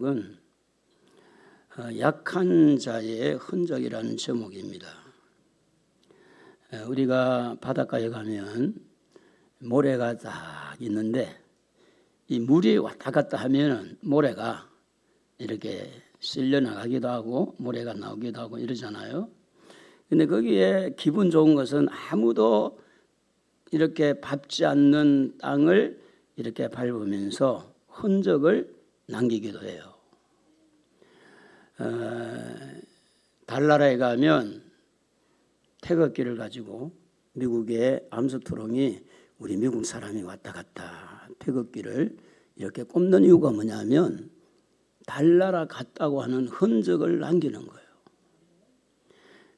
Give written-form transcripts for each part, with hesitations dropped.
제목은 약한 자의 흔적이라는 제목입니다. 우리가 바닷가에 가면 모래가 딱 있는데 이 물이 왔다 갔다 하면 모래가 이렇게 쓸려 나가기도 하고 모래가 나오기도 하고 이러잖아요. 근데 거기에 기분 좋은 것은 아무도 이렇게 밟지 않는 땅을 이렇게 밟으면서 흔적을 남기기도 해요. 달나라에 가면 태극기를 가지고 미국의 암스트롱이 우리 미국 사람이 왔다 갔다 태극기를 이렇게 꼽는 이유가 뭐냐면 달나라 갔다고 하는 흔적을 남기는 거예요.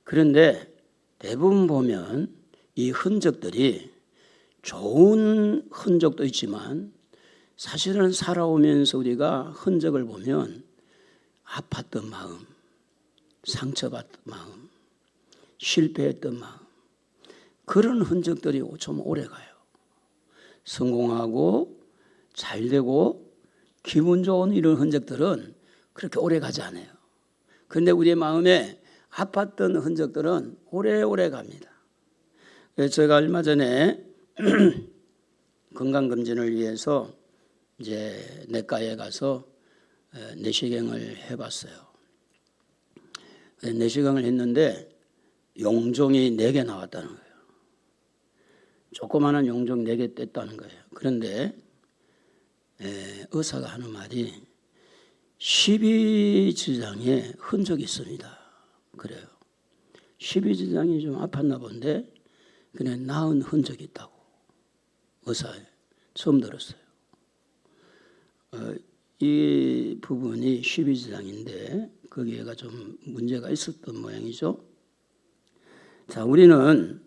그런데 대부분 보면 이 흔적들이 좋은 흔적도 있지만 사실은 살아오면서 우리가 흔적을 보면 아팠던 마음, 상처받던 마음, 실패했던 마음, 그런 흔적들이 좀 오래가요. 성공하고 잘되고 기분 좋은 이런 흔적들은 그렇게 오래가지 않아요. 그런데 우리의 마음에 아팠던 흔적들은 오래오래 갑니다. 제가 얼마 전에 건강검진을 위해서 이제 내과에 가서 내시경을 해봤어요. 내시경을 했는데 용종이 4개 나왔다는 거예요. 조그마한 용종 4개 뗐다는 거예요. 그런데 의사가 하는 말이 12지장에 흔적이 있습니다. 그래요. 12지장이 좀 아팠나 본데 그냥 나은 흔적이 있다고 의사에 처음 들었어요. 이 부분이 12지장인데 거기에가 좀 문제가 있었던 모양이죠. 자, 우리는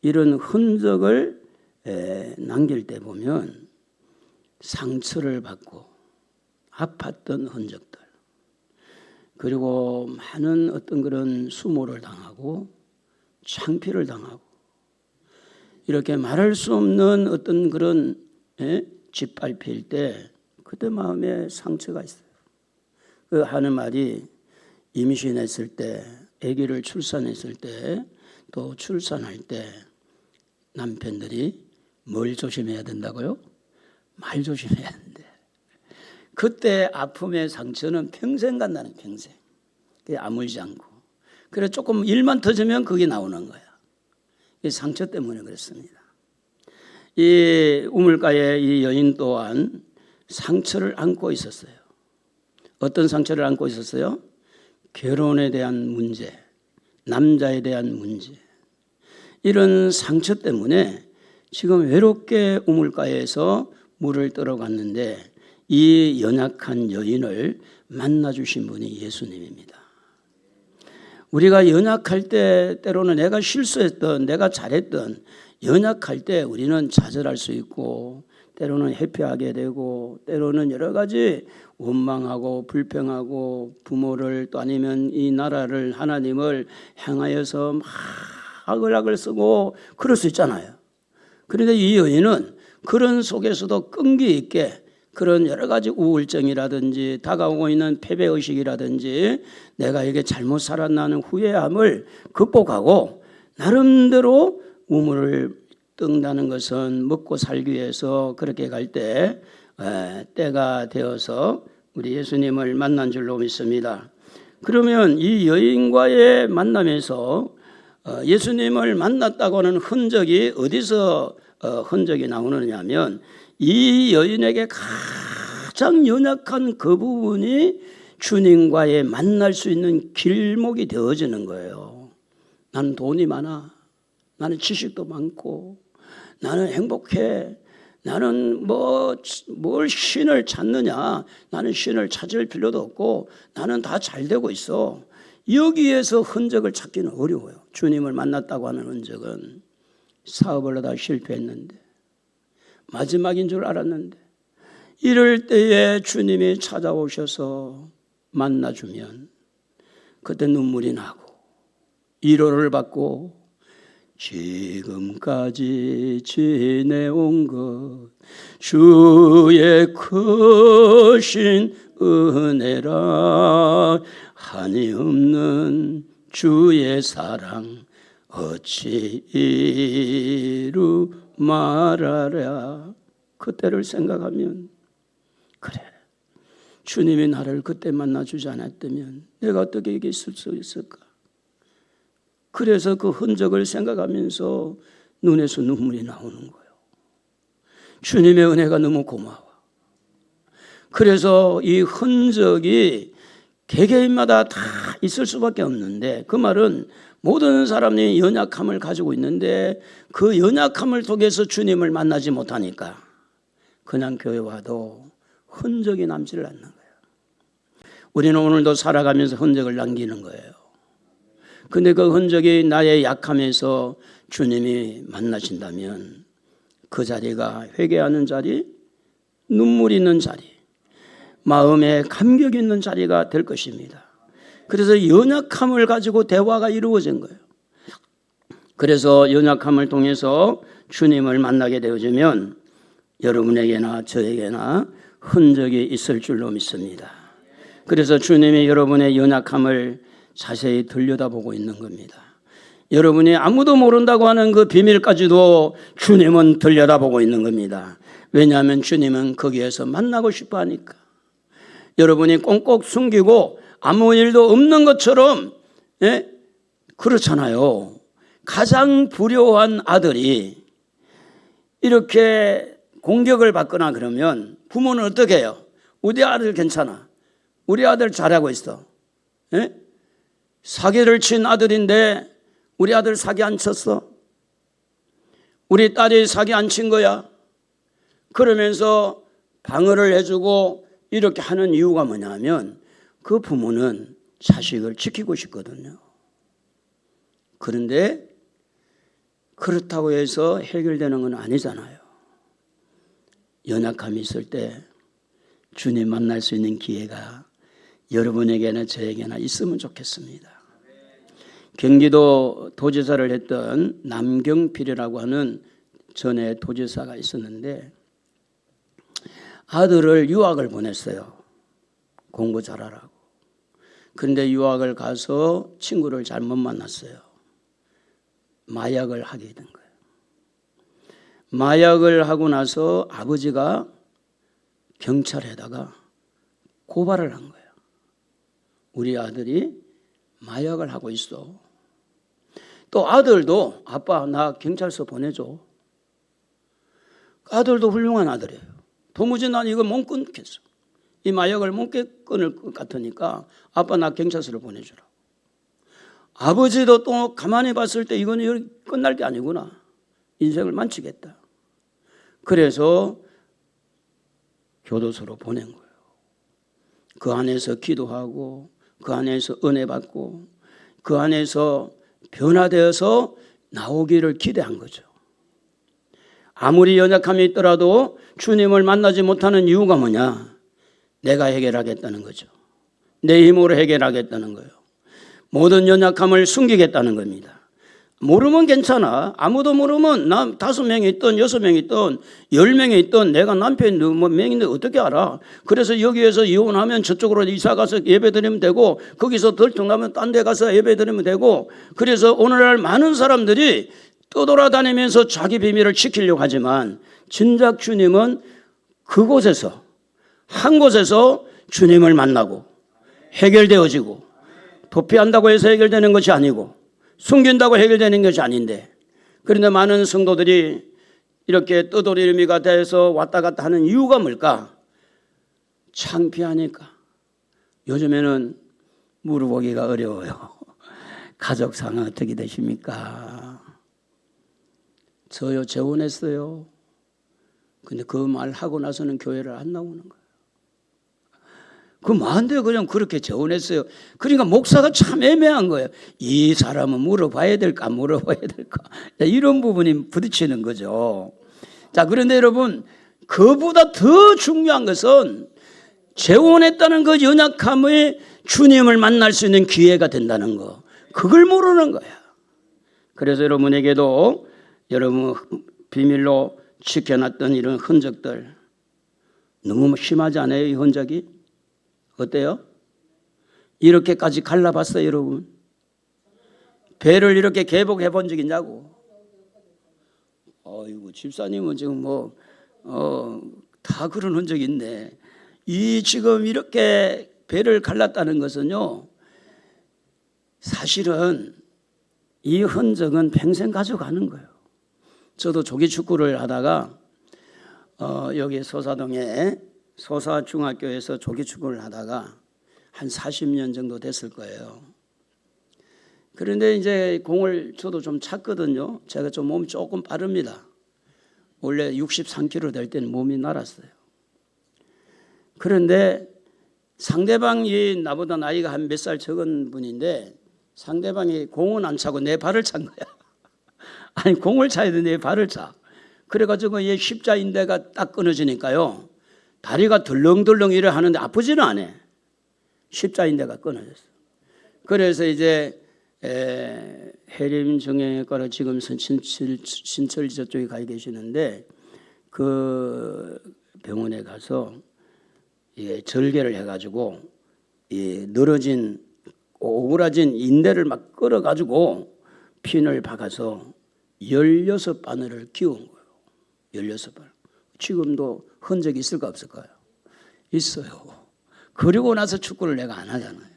이런 흔적을 남길 때 보면 상처를 받고 아팠던 흔적들, 그리고 많은 어떤 그런 수모를 당하고 창피를 당하고 이렇게 말할 수 없는 어떤 그런 짓밟힐 때 그때 마음에 상처가 있어요. 그 하는 말이 임신했을 때, 아기를 출산했을 때, 또 출산할 때 남편들이 뭘 조심해야 된다고요? 말 조심해야 된대. 그때 아픔의 상처는 평생 간다는, 평생. 그게 아물지 않고. 그래 조금 일만 터지면 그게 나오는 거야. 이 상처 때문에 그렇습니다. 이 우물가의 이 여인 또한 상처를 안고 있었어요. 어떤 상처를 안고 있었어요? 결혼에 대한 문제, 남자에 대한 문제. 이런 상처 때문에 지금 외롭게 우물가에서 물을 떨어갔는데 이 연약한 여인을 만나주신 분이 예수님입니다. 우리가 연약할 때 때로는 내가 실수했던, 내가 잘했던 연약할 때 우리는 좌절할 수 있고 때로는 회피하게 되고 때로는 여러 가지 원망하고 불평하고 부모를 또 아니면 이 나라를 하나님을 향하여서 막 악을 쓰고 그럴 수 있잖아요. 그런데 이 여인은 그런 속에서도 끈기 있게 그런 여러 가지 우울증이라든지 다가오고 있는 패배의식이라든지 내가 이게 잘못 살았나는 후회함을 극복하고 나름대로 우물을 뜬다는 것은 먹고 살기 위해서 그렇게 갈 때 때가 되어서 우리 예수님을 만난 줄로 믿습니다. 그러면 이 여인과의 만남에서 예수님을 만났다고 하는 흔적이 어디서 흔적이 나오느냐 하면 이 여인에게 가장 연약한 그 부분이 주님과의 만날 수 있는 길목이 되어지는 거예요. 나는 돈이 많아. 나는 지식도 많고 나는 행복해. 나는 뭘 신을 찾느냐. 나는 신을 찾을 필요도 없고 나는 다 잘 되고 있어. 여기에서 흔적을 찾기는 어려워요. 주님을 만났다고 하는 흔적은 사업을 하다 실패했는데 마지막인 줄 알았는데 이럴 때에 주님이 찾아오셔서 만나주면 그때 눈물이 나고 위로를 받고 지금까지 지내온 것 주의 크신 은혜라 한이 없는 주의 사랑 어찌 이루 말하랴. 그때를 생각하면 그래, 주님이 나를 그때 만나주지 않았다면 내가 어떻게 여기 있을 수 있을까. 그래서 그 흔적을 생각하면서 눈에서 눈물이 나오는 거예요. 주님의 은혜가 너무 고마워. 그래서 이 흔적이 개개인마다 다 있을 수밖에 없는데, 그 말은 모든 사람이 연약함을 가지고 있는데 그 연약함을 통해서 주님을 만나지 못하니까 그냥 교회 와도 흔적이 남지를 않는 거예요. 우리는 오늘도 살아가면서 흔적을 남기는 거예요. 근데 그 흔적이 나의 약함에서 주님이 만나신다면 그 자리가 회개하는 자리, 눈물 있는 자리, 마음에 감격 있는 자리가 될 것입니다. 그래서 연약함을 가지고 대화가 이루어진 거예요. 그래서 연약함을 통해서 주님을 만나게 되어지면 여러분에게나 저에게나 흔적이 있을 줄로 믿습니다. 그래서 주님이 여러분의 연약함을 자세히 들여다보고 있는 겁니다. 여러분이 아무도 모른다고 하는 그 비밀까지도 주님은 들여다보고 있는 겁니다. 왜냐하면 주님은 거기에서 만나고 싶어 하니까. 여러분이 꽁꽁 숨기고 아무 일도 없는 것처럼, 그렇잖아요. 가장 불효한 아들이 이렇게 공격을 받거나 그러면 부모는 어떻게 해요? 우리 아들 괜찮아, 우리 아들 잘하고 있어. 사기를 친 아들인데 우리 아들 사기 안 쳤어? 우리 딸이 사기 안 친 거야? 그러면서 방어를 해주고 이렇게 하는 이유가 뭐냐면 그 부모는 자식을 지키고 싶거든요. 그런데 그렇다고 해서 해결되는 건 아니잖아요. 연약함이 있을 때 주님 만날 수 있는 기회가 여러분에게나 저에게나 있으면 좋겠습니다. 경기도 도지사를 했던 남경필이라고 하는 전에 도지사가 있었는데 아들을 유학을 보냈어요. 공부 잘하라고. 그런데 유학을 가서 친구를 잘못 만났어요. 마약을 하게 된 거예요. 마약을 하고 나서 아버지가 경찰에다가 고발을 한 거예요. 우리 아들이 마약을 하고 있어. 또 아들도 아빠 나 경찰서 보내줘. 아들도 훌륭한 아들이에요. 도무지 난 이거 못 끊겠어. 이 마약을 못 끊을 것 같으니까 아빠 나 경찰서로 보내주라. 아버지도 또 가만히 봤을 때 이거는 끝날 게 아니구나. 인생을 만치겠다. 그래서 교도소로 보낸 거예요. 그 안에서 기도하고 그 안에서 은혜 받고 그 안에서 변화되어서 나오기를 기대한 거죠. 아무리 연약함이 있더라도 주님을 만나지 못하는 이유가 뭐냐? 내가 해결하겠다는 거죠. 내 힘으로 해결하겠다는 거예요. 모든 연약함을 숨기겠다는 겁니다. 모르면 괜찮아. 아무도 모르면 나 5명이 있든 6명이 있든 10명이 있든 내가 남편이 뭐 명인데 어떻게 알아? 그래서 여기에서 이혼하면 저쪽으로 이사 가서 예배드리면 되고 거기서 덜통나면 딴 데 가서 예배드리면 되고 그래서 오늘날 많은 사람들이 떠돌아다니면서 자기 비밀을 지키려고 하지만 진작 주님은 그곳에서 한 곳에서 주님을 만나고 해결되어지고 도피한다고 해서 해결되는 것이 아니고 숨긴다고 해결되는 것이 아닌데 그런데 많은 성도들이 이렇게 떠돌이미가 돼서 왔다 갔다 하는 이유가 뭘까? 창피하니까. 요즘에는 물어보기가 어려워요. 가족 상황 어떻게 되십니까? 저요 재혼했어요. 근데 그 말 하고 나서는 교회를 안 나오는 거예요. 그 뭐한데 그냥 그렇게 재혼했어요. 그러니까 목사가 참 애매한 거예요. 이 사람은 물어봐야 될까 물어봐야 될까 이런 부분이 부딪히는 거죠. 자, 그런데 여러분 그보다 더 중요한 것은 재혼했다는 그 연약함의 주님을 만날 수 있는 기회가 된다는 거. 그걸 모르는 거야. 그래서 여러분에게도 여러분 비밀로 지켜놨던 이런 흔적들 너무 심하지 않아요? 이 흔적이? 어때요? 이렇게까지 갈라봤어요, 여러분? 배를 이렇게 개복해 본 적 있냐고? 어이구, 집사님은 지금 다 그런 흔적이 있네. 이 지금 이렇게 배를 갈랐다는 것은요, 사실은 이 흔적은 평생 가져가는 거예요. 저도 조기축구를 하다가 여기 소사동에 소사중학교에서 조기축구를 하다가 한 40년 정도 됐을 거예요. 그런데 이제 공을 저도 좀 찼거든요. 제가 좀 몸이 조금 빠릅니다. 원래 63kg 될 때는 몸이 날았어요. 그런데 상대방이 나보다 나이가 한 몇 살 적은 분인데 상대방이 공은 안 차고 내 발을 찬 거야. 아니, 공을 차야 되는데 내 발을 차. 그래가지고 이 십자인대가 딱 끊어지니까요, 다리가 덜렁덜렁 이래 하는데 아프지는 않아. 십자인대가 끊어졌어. 그래서 이제 해림정형외과로 지금 신철 저쪽에 가 계시는데 그 병원에 가서 절개를 해가지고 늘어진 오그라진 인대를 막 끌어가지고 핀을 박아서 16바늘을 끼운 거예요. 16바늘. 지금도 흔적이 있을까 없을까요? 있어요. 그리고 나서 축구를 내가 안 하잖아요.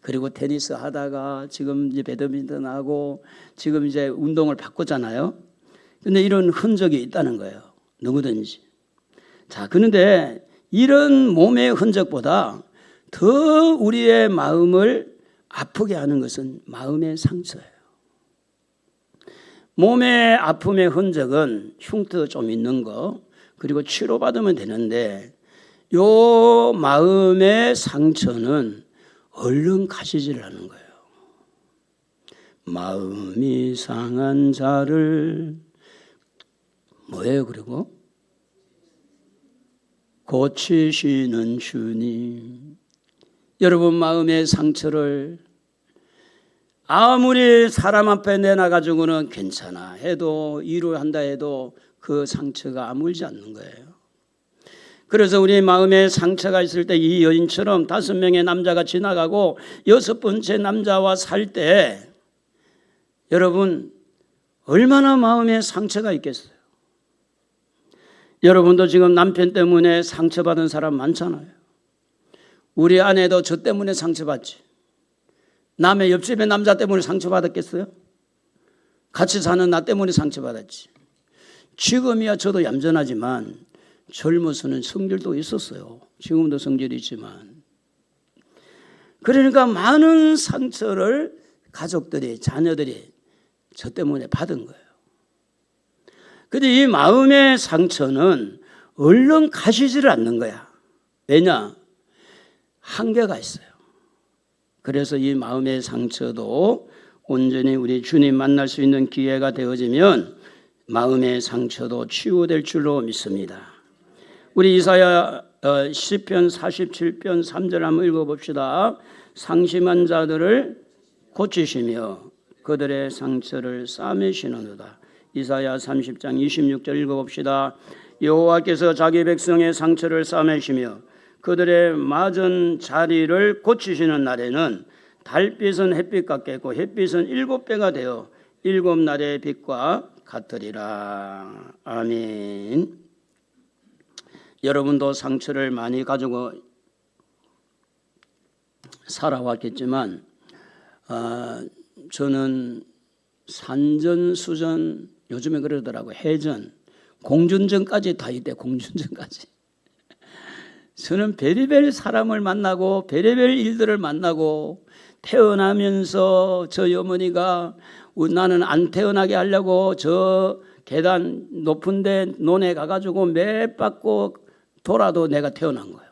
그리고 테니스 하다가 지금 이제 배드민턴 하고 지금 이제 운동을 바꿨잖아요. 근데 이런 흔적이 있다는 거예요. 누구든지. 자, 그런데 이런 몸의 흔적보다 더 우리의 마음을 아프게 하는 것은 마음의 상처예요. 몸의 아픔의 흔적은 흉터 좀 있는 거, 그리고 치료받으면 되는데 요 마음의 상처는 얼른 가시질 않는 거예요. 마음이 상한 자를 뭐예요? 그리고 고치시는 주님. 여러분, 마음의 상처를 아무리 사람 앞에 내놔가지고는 괜찮아 해도, 위로한다 해도 그 상처가 아물지 않는 거예요. 그래서 우리 마음에 상처가 있을 때 이 여인처럼 5명의 남자가 지나가고 6번째 남자와 살 때 여러분 얼마나 마음에 상처가 있겠어요. 여러분도 지금 남편 때문에 상처받은 사람 많잖아요. 우리 아내도 저 때문에 상처받지. 남의 옆집의 남자 때문에 상처받았겠어요? 같이 사는 나 때문에 상처받았지. 지금이야 저도 얌전하지만 젊어서는 성질도 있었어요. 지금도 성질이 있지만. 그러니까 많은 상처를 가족들이, 자녀들이 저 때문에 받은 거예요. 그런데 이 마음의 상처는 얼른 가시지를 않는 거야. 왜냐? 한계가 있어요. 그래서 이 마음의 상처도 온전히 우리 주님 만날 수 있는 기회가 되어지면 마음의 상처도 치유될 줄로 믿습니다. 우리 이사야 시편 47편 3절 한번 읽어봅시다. 상심한 자들을 고치시며 그들의 상처를 싸매시느니라. 이사야 30장 26절 읽어봅시다. 여호와께서 자기 백성의 상처를 싸매시며 그들의 맞은 자리를 고치시는 날에는 달빛은 햇빛 같겠고 햇빛은 7배가 되어 7날의 빛과 같으리라. 아멘. 여러분도 상처를 많이 가지고 살아왔겠지만 저는 산전수전, 요즘에 그러더라고요. 해전, 공준전까지 다 있대. 공준전까지. 저는 별의별 사람을 만나고 별의별 일들을 만나고 태어나면서 저희 어머니가 나는 안 태어나게 하려고 저 계단 높은데 논에 가가지고 매 받고 돌아도 내가 태어난 거예요.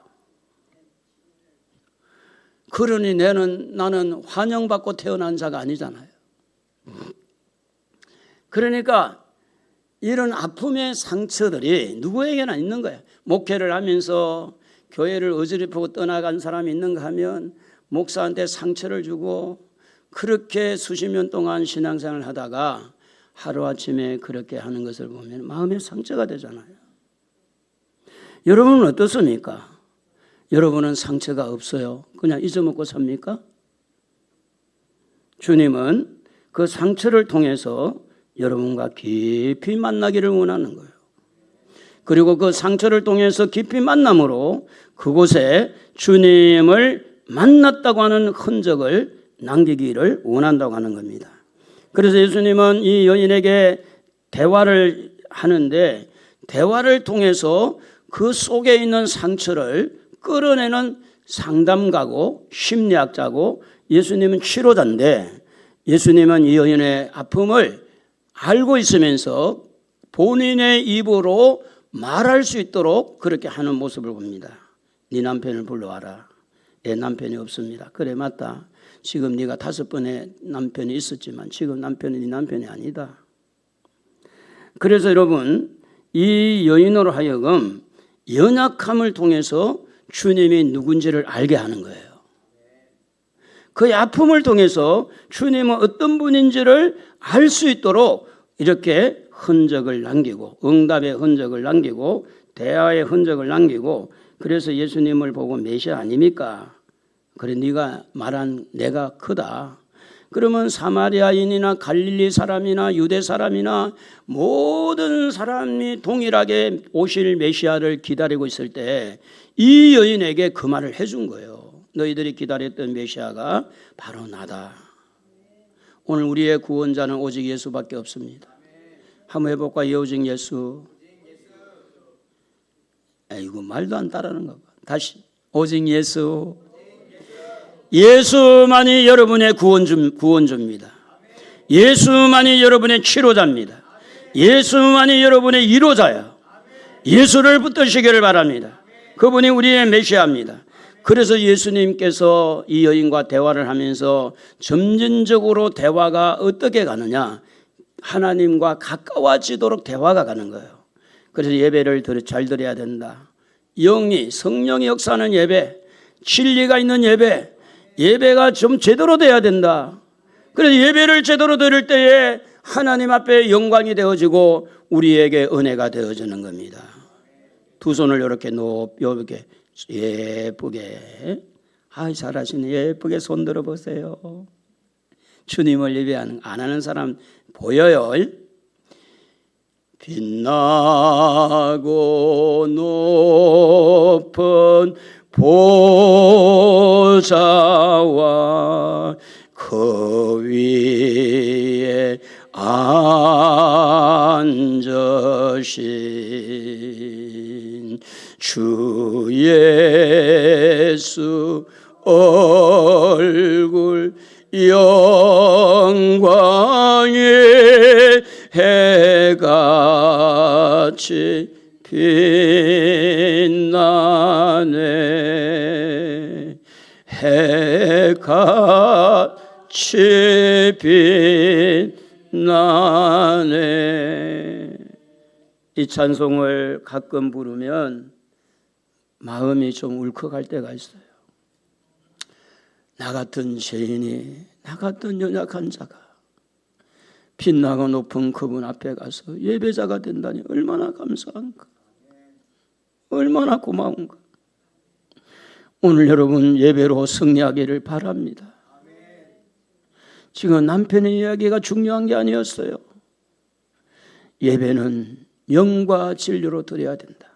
그러니 나는 환영받고 태어난 자가 아니잖아요. 그러니까 이런 아픔의 상처들이 누구에게나 있는 거예요. 목회를 하면서 교회를 어지럽히고 떠나간 사람이 있는가 하면 목사한테 상처를 주고 그렇게 수십 년 동안 신앙생활을 하다가 하루아침에 그렇게 하는 것을 보면 마음의 상처가 되잖아요. 여러분은 어떻습니까? 여러분은 상처가 없어요? 그냥 잊어먹고 삽니까? 주님은 그 상처를 통해서 여러분과 깊이 만나기를 원하는 거예요. 그리고 그 상처를 통해서 깊이 만남으로 그곳에 주님을 만났다고 하는 흔적을 남기기를 원한다고 하는 겁니다. 그래서 예수님은 이 여인에게 대화를 하는데 대화를 통해서 그 속에 있는 상처를 끌어내는 상담가고 심리학자고 예수님은 치료자인데 예수님은 이 여인의 아픔을 알고 있으면서 본인의 입으로 말할 수 있도록 그렇게 하는 모습을 봅니다. 네 남편을 불러와라. 내 남편이 없습니다. 그래 맞다. 지금 네가 5번의 남편이 있었지만 지금 남편이 네 남편이 아니다. 그래서 여러분 이 여인으로 하여금 연약함을 통해서 주님이 누군지를 알게 하는 거예요. 그의 아픔을 통해서 주님은 어떤 분인지를 알 수 있도록 이렇게 흔적을 남기고 응답의 흔적을 남기고 대화의 흔적을 남기고 그래서 예수님을 보고 메시아 아닙니까? 그래 네가 말한 내가 크다. 그러면 사마리아인이나 갈릴리 사람이나 유대 사람이나 모든 사람이 동일하게 오실 메시아를 기다리고 있을 때 이 여인에게 그 말을 해준 거예요. 너희들이 기다렸던 메시아가 바로 나다. 오늘 우리의 구원자는 오직 예수밖에 없습니다. 한번 해볼까? 오직 예수. 이거 말도 안 따르는가 봐. 다시 오직 예수. 예수만이 여러분의 구원주입니다. 예수만이 여러분의 치료자입니다. 예수만이 여러분의 위로자야. 예수를 붙드시기를 바랍니다. 그분이 우리의 메시아입니다. 그래서 예수님께서 이 여인과 대화를 하면서 점진적으로 대화가 어떻게 가느냐, 하나님과 가까워지도록 대화가 가는 거예요. 그래서 예배를 잘 드려야 된다. 영이 성령이 역사하는 예배, 진리가 있는 예배, 예배가 좀 제대로 돼야 된다. 그래서 예배를 제대로 드릴 때에 하나님 앞에 영광이 되어지고 우리에게 은혜가 되어지는 겁니다. 두 손을 이렇게 높게 예쁘게, 잘하시네. 예쁘게 손 들어보세요. 주님을 예배하는 안 하는 사람 보여요. 빛나고 높은 보좌와 그 위에 앉으신 주 예수 얼굴 영광의 해같이 빛나네. 해같이 빛나네. 이 찬송을 가끔 부르면 마음이 좀 울컥할 때가 있어요. 나 같은 죄인이, 나 같은 연약한 자가 빛나고 높은 그분 앞에 가서 예배자가 된다니 얼마나 감사한가, 얼마나 고마운가. 오늘 여러분 예배로 승리하기를 바랍니다. 지금 남편의 이야기가 중요한 게 아니었어요. 예배는 영과 진리로 드려야 된다.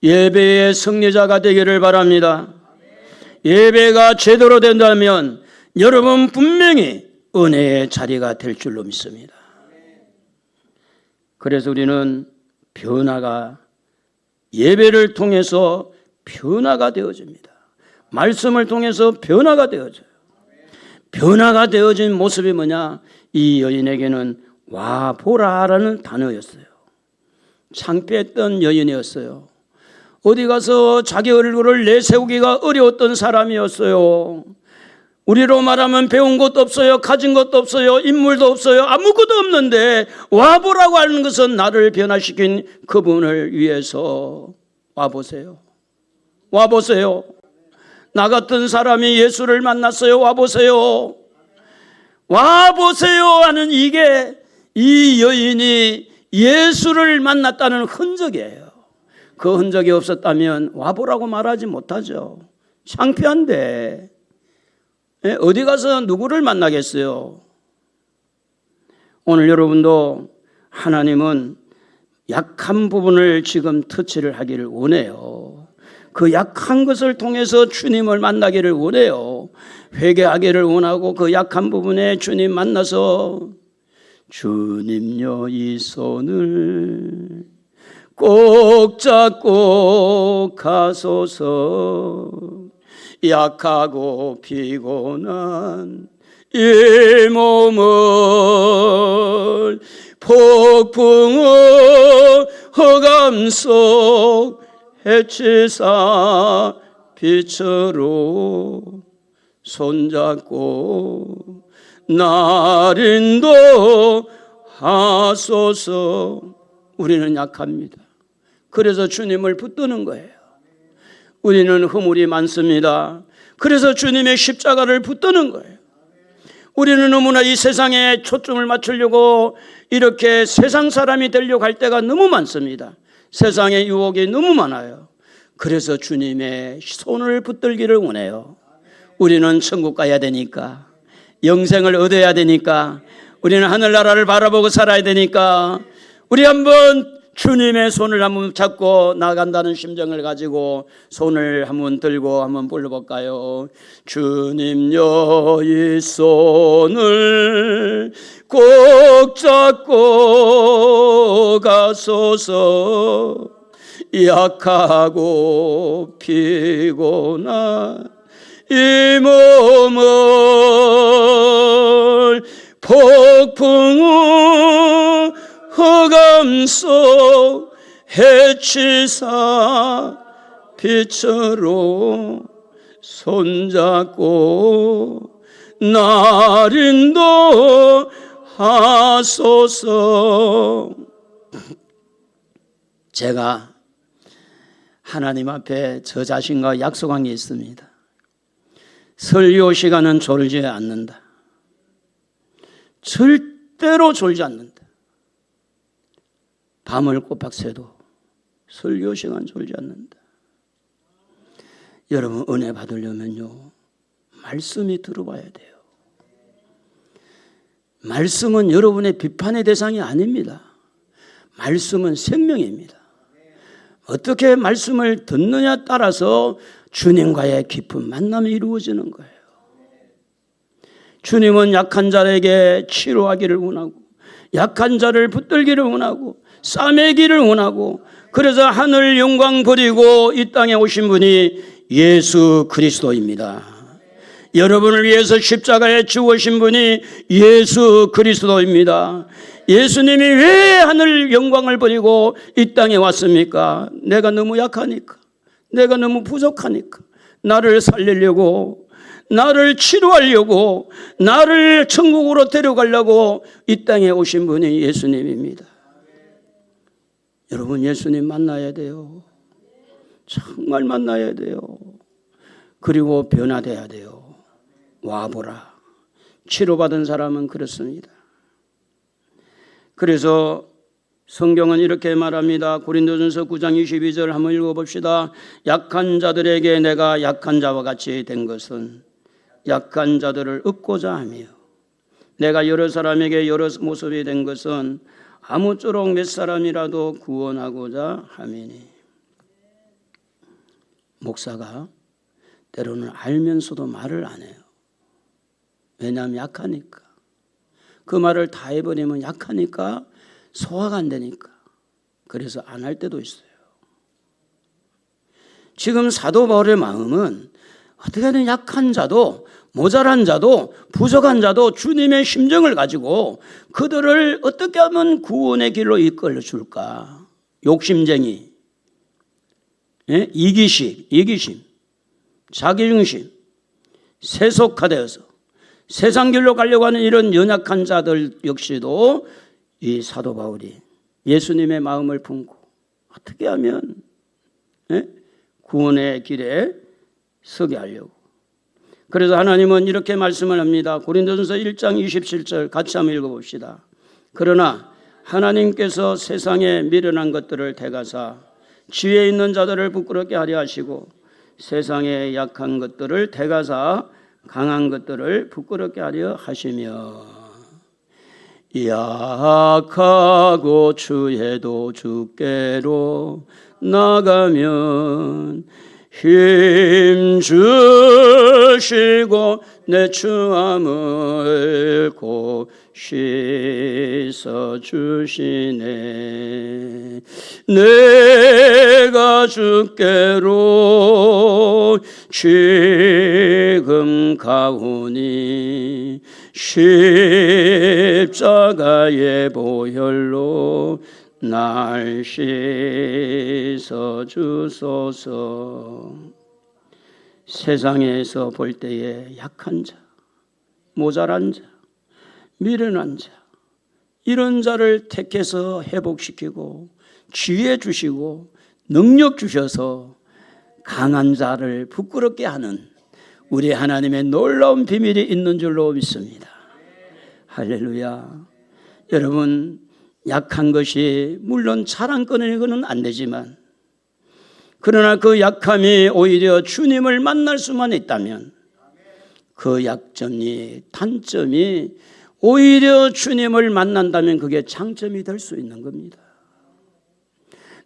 예배의 승리자가 되기를 바랍니다. 예배가 제대로 된다면 여러분 분명히 은혜의 자리가 될 줄로 믿습니다. 그래서 우리는 변화가 예배를 통해서 변화가 되어집니다. 말씀을 통해서 변화가 되어져요. 변화가 되어진 모습이 뭐냐? 이 여인에게는 와보라라는 단어였어요. 창피했던 여인이었어요. 어디 가서 자기 얼굴을 내세우기가 어려웠던 사람이었어요. 우리로 말하면 배운 것도 없어요. 가진 것도 없어요. 인물도 없어요. 아무것도 없는데 와보라고 하는 것은 나를 변화시킨 그분을 위해서 와보세요. 와보세요. 나 같은 사람이 예수를 만났어요. 와보세요. 와보세요 하는 이게 이 여인이 예수를 만났다는 흔적이에요. 그 흔적이 없었다면 와보라고 말하지 못하죠. 창피한데 어디 가서 누구를 만나겠어요? 오늘 여러분도 하나님은 약한 부분을 지금 터치를 하기를 원해요. 그 약한 것을 통해서 주님을 만나기를 원해요. 회개하기를 원하고 그 약한 부분에 주님 만나서 주님여 이 손을 꼭 잡고 가소서. 약하고 피곤한 이 몸을 폭풍의 흑암 속 해치사 빛으로 손잡고 날 인도하소서. 우리는 약합니다. 그래서 주님을 붙드는 거예요. 우리는 허물이 많습니다. 그래서 주님의 십자가를 붙드는 거예요. 우리는 너무나 이 세상에 초점을 맞추려고 이렇게 세상 사람이 되려고 할 때가 너무 많습니다. 세상의 유혹이 너무 많아요. 그래서 주님의 손을 붙들기를 원해요. 우리는 천국 가야 되니까, 영생을 얻어야 되니까, 우리는 하늘나라를 바라보고 살아야 되니까 우리 한번 주님의 손을 한번 잡고 나간다는 심정을 가지고 손을 한번 들고 한번 불러볼까요? 주님여 이 손을 꼭 잡고 가소서. 약하고 피곤한 이 몸을 폭풍의 흑암 속 해치사 빛으로 손잡고 날 인도하소서. 제가 하나님 앞에 저 자신과 약속한 게 있습니다. 설교 시간은 졸지 않는다. 절대로 졸지 않는다. 밤을 꼬박 새도 설교 시간 졸지 않는다. 여러분 은혜 받으려면요, 말씀이 들어봐야 돼요. 말씀은 여러분의 비판의 대상이 아닙니다. 말씀은 생명입니다. 어떻게 말씀을 듣느냐에 따라서 주님과의 깊은 만남이 이루어지는 거예요. 주님은 약한 자에게 치료하기를 원하고, 약한 자를 붙들기를 원하고, 싸매기를 원하고, 그래서 하늘 영광 버리고 이 땅에 오신 분이 예수 그리스도입니다. 여러분을 위해서 십자가에 죽으신 분이 예수 그리스도입니다. 예수님이 왜 하늘 영광을 버리고 이 땅에 왔습니까? 내가 너무 약하니까, 내가 너무 부족하니까, 나를 살리려고, 나를 치료하려고, 나를 천국으로 데려가려고 이 땅에 오신 분이 예수님입니다. 여러분 예수님 만나야 돼요. 정말 만나야 돼요. 그리고 변화돼야 돼요. 와보라. 치료받은 사람은 그렇습니다. 그래서 성경은 이렇게 말합니다. 고린도전서 9장 22절 한번 읽어봅시다. 약한 자들에게 내가 약한 자와 같이 된 것은 약한 자들을 얻고자 하며, 내가 여러 사람에게 여러 모습이 된 것은 아무쪼록 몇 사람이라도 구원하고자 함이니. 목사가 때로는 알면서도 말을 안 해요. 왜냐하면 약하니까. 그 말을 다 해버리면 약하니까 소화가 안 되니까. 그래서 안 할 때도 있어요. 지금 사도 바울의 마음은 어떻게든 약한 자도, 모자란 자도, 부족한 자도 주님의 심정을 가지고 그들을 어떻게 하면 구원의 길로 이끌어 줄까? 욕심쟁이, 이기심, 자기중심, 세속화되어서 세상 길로 가려고 하는 이런 연약한 자들 역시도 이 사도 바울이 예수님의 마음을 품고 어떻게 하면 구원의 길에 서게 하려고. 그래서 하나님은 이렇게 말씀을 합니다. 고린도전서 1장 27절 같이 한번 읽어봅시다. 그러나 하나님께서 세상에 미련한 것들을 택하사 지혜 있는 자들을 부끄럽게 하려 하시고 세상의 약한 것들을 택하사 강한 것들을 부끄럽게 하려 하시며 약하고 추해도 주께로 나가면 힘 주시고 내 추함을 곧 씻어 주시네. 내가 주께로 지금 가오니 십자가의 보혈로 날 씻어 주소서. 세상에서 볼 때에 약한 자, 모자란 자, 미련한 자, 이런 자를 택해서 회복시키고 지혜 주시고 능력 주셔서 강한 자를 부끄럽게 하는 우리 하나님의 놀라운 비밀이 있는 줄로 믿습니다. 할렐루야. 여러분, 약한 것이 물론 자랑거리는 안 되지만, 그러나 그 약함이 오히려 주님을 만날 수만 있다면 그 약점이, 단점이 오히려 주님을 만난다면 그게 장점이 될 수 있는 겁니다.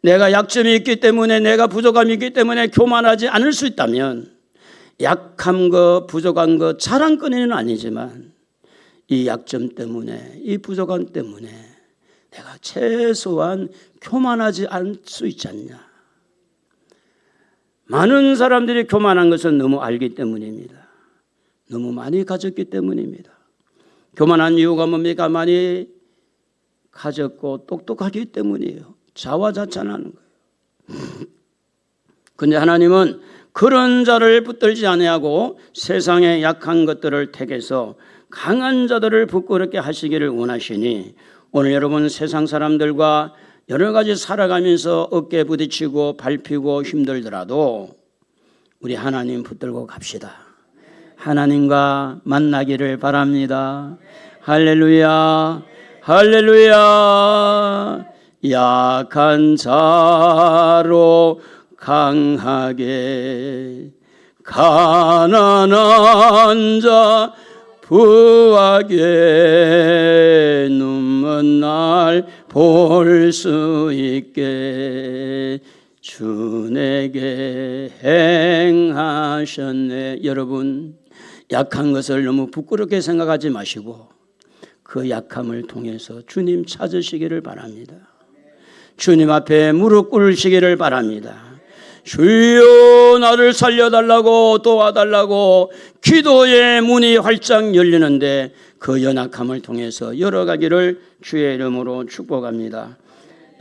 내가 약점이 있기 때문에, 내가 부족함이 있기 때문에 교만하지 않을 수 있다면, 약한 것, 부족한 것, 자랑거리는 아니지만 이 약점 때문에, 이 부족함 때문에 내가 최소한 교만하지 않을 수 있지 않냐. 많은 사람들이 교만한 것은 너무 알기 때문입니다. 너무 많이 가졌기 때문입니다. 교만한 이유가 뭡니까? 많이 가졌고 똑똑하기 때문이에요. 자화자찬하는 거예요. 그런데 하나님은 그런 자를 붙들지 아니하고 세상의 약한 것들을 택해서 강한 자들을 부끄럽게 하시기를 원하시니, 오늘 여러분 세상 사람들과 여러 가지 살아가면서 어깨 부딪히고 밟히고 힘들더라도 우리 하나님 붙들고 갑시다. 하나님과 만나기를 바랍니다. 할렐루야, 할렐루야. 약한 자로 강하게, 가난한 자 부하게, 눈먼 날 볼 수 있게 주 내게 행하셨네. 여러분, 약한 것을 너무 부끄럽게 생각하지 마시고 그 약함을 통해서 주님 찾으시기를 바랍니다. 주님 앞에 무릎 꿇으시기를 바랍니다. 주여, 나를 살려달라고, 도와달라고 기도의 문이 활짝 열리는데 그 연약함을 통해서 열어가기를 주의 이름으로 축복합니다.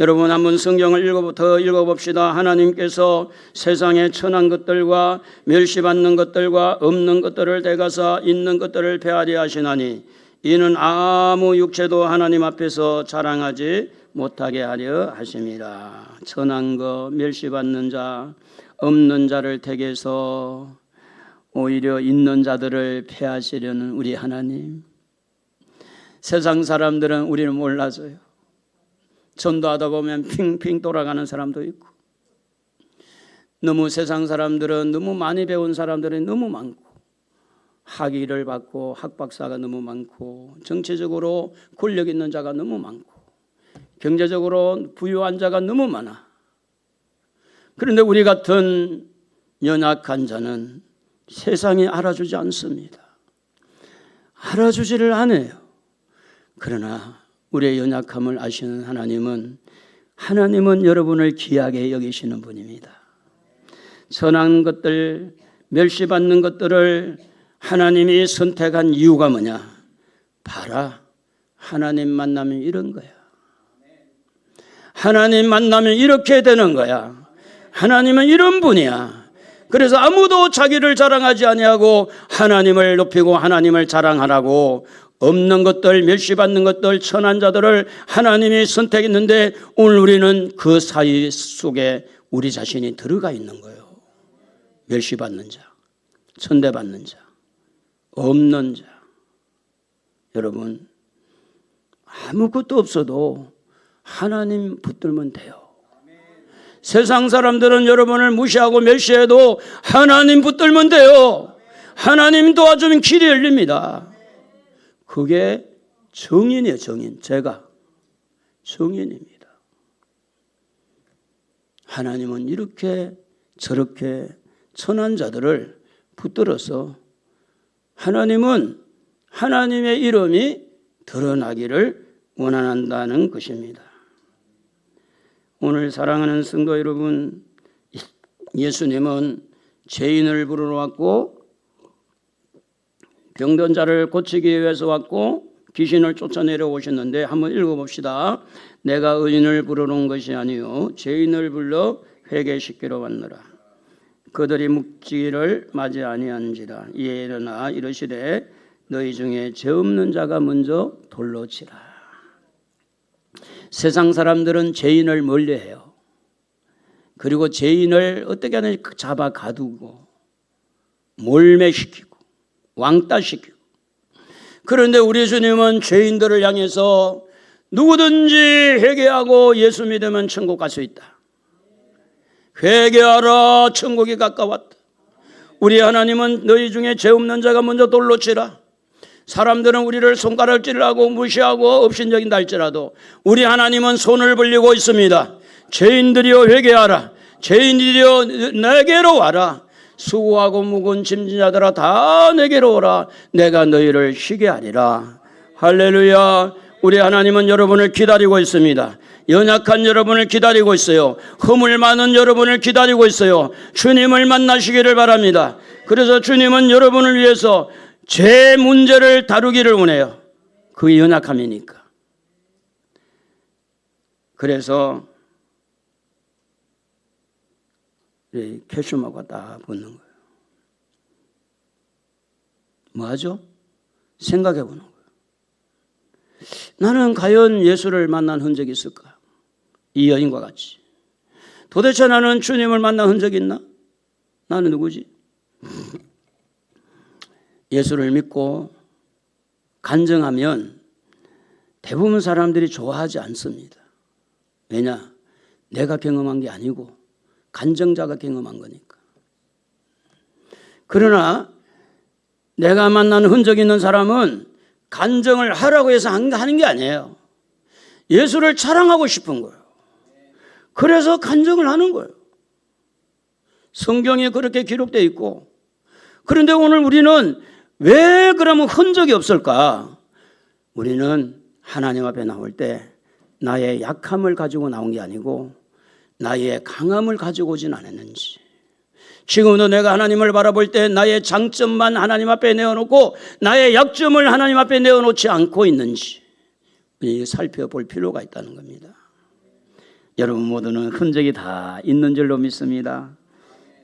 여러분, 한번 성경을 더 읽어봅시다. 하나님께서 세상에 천한 것들과 멸시받는 것들과 없는 것들을 대가사 있는 것들을 배하려 하시나니 이는 아무 육체도 하나님 앞에서 자랑하지 못하게 하려 하십니다. 천한 것, 멸시받는 자, 없는 자를 택해서 오히려 있는 자들을 폐하시려는 우리 하나님. 세상 사람들은 우리를 몰라줘요. 전도하다 보면 핑핑 돌아가는 사람도 있고, 너무 세상 사람들은, 너무 많이 배운 사람들이 너무 많고, 학위를 받고 학박사가 너무 많고, 정치적으로 권력 있는 자가 너무 많고, 경제적으로 부유한 자가 너무 많아. 그런데 우리 같은 연약한 자는 세상이 알아주지 않습니다. 알아주지를 않아요. 그러나 우리의 연약함을 아시는 하나님은 여러분을 귀하게 여기시는 분입니다. 선한 것들, 멸시받는 것들을 하나님이 선택한 이유가 뭐냐? 봐라, 하나님 만나면 이런 거야. 하나님 만나면 이렇게 되는 거야. 하나님은 이런 분이야. 그래서 아무도 자기를 자랑하지 아니하고 하나님을 높이고 하나님을 자랑하라고 없는 것들, 멸시받는 것들, 천한 자들을 하나님이 선택했는데 오늘 우리는 그 사이 속에 우리 자신이 들어가 있는 거예요. 멸시받는 자, 천대받는 자, 없는 자. 여러분, 아무것도 없어도 하나님 붙들면 돼요. 세상 사람들은 여러분을 무시하고 멸시해도 하나님 붙들면 돼요. 하나님 도와주면 길이 열립니다. 그게 정인이에요. 정인. 제가 정인입니다. 하나님은 이렇게 저렇게 천한 자들을 붙들어서 하나님은 하나님의 이름이 드러나기를 원한다는 것입니다. 오늘 사랑하는 성도 여러분, 예수님은 죄인을 부르러 왔고 병든 자를 고치기 위해서 왔고 귀신을 쫓아내려 오셨는데 한번 읽어봅시다. 내가 의인을 부르러 온 것이 아니요 죄인을 불러 회개시키러 왔노라. 그들이 묵지를 맞이 아니한지라. 이에 일어나 이르시되 너희 중에 죄 없는 자가 먼저 돌로 치라. 세상 사람들은 죄인을 멀리해요. 그리고 죄인을 어떻게 하냐 잡아 가두고 몰매시키고 왕따시키고. 그런데 우리 주님은 죄인들을 향해서 누구든지 회개하고 예수 믿으면 천국 갈 수 있다. 회개하라 천국이 가까웠다. 우리 하나님은 너희 중에 죄 없는 자가 먼저 돌로 치라. 사람들은 우리를 손가락질하고 무시하고 업신여긴다 할지라도 우리 하나님은 손을 벌리고 있습니다. 죄인들이여 회개하라. 죄인들이여 내게로 와라. 수고하고 무거운 짐진 자들아 다 내게로 오라. 내가 너희를 쉬게 하리라. 할렐루야. 우리 하나님은 여러분을 기다리고 있습니다. 연약한 여러분을 기다리고 있어요. 허물 많은 여러분을 기다리고 있어요. 주님을 만나시기를 바랍니다. 그래서 주님은 여러분을 위해서 죄 문제를 다루기를 원해요. 그게 연약함이니까. 그래서 캐슈마가 딱 붙는 거예요. 뭐하죠? 생각해 보는 거예요. 나는 과연 예수를 만난 흔적이 있을까? 이 여인과 같이. 도대체 나는 주님을 만난 흔적이 있나? 나는 누구지? 예수를 믿고 간증하면 대부분 사람들이 좋아하지 않습니다. 왜냐? 내가 경험한 게 아니고 간증자가 경험한 거니까. 그러나 내가 만난 흔적 있는 사람은 간증을 하라고 해서 하는 게 아니에요. 예수를 자랑하고 싶은 거예요. 그래서 간증을 하는 거예요. 성경에 그렇게 기록되어 있고. 그런데 오늘 우리는 왜 그러면 흔적이 없을까? 우리는 하나님 앞에 나올 때 나의 약함을 가지고 나온 게 아니고 나의 강함을 가지고 오진 않았는지, 지금도 내가 하나님을 바라볼 때 나의 장점만 하나님 앞에 내어놓고 나의 약점을 하나님 앞에 내어놓지 않고 있는지 살펴볼 필요가 있다는 겁니다. 여러분 모두는 흔적이 다 있는 줄로 믿습니다.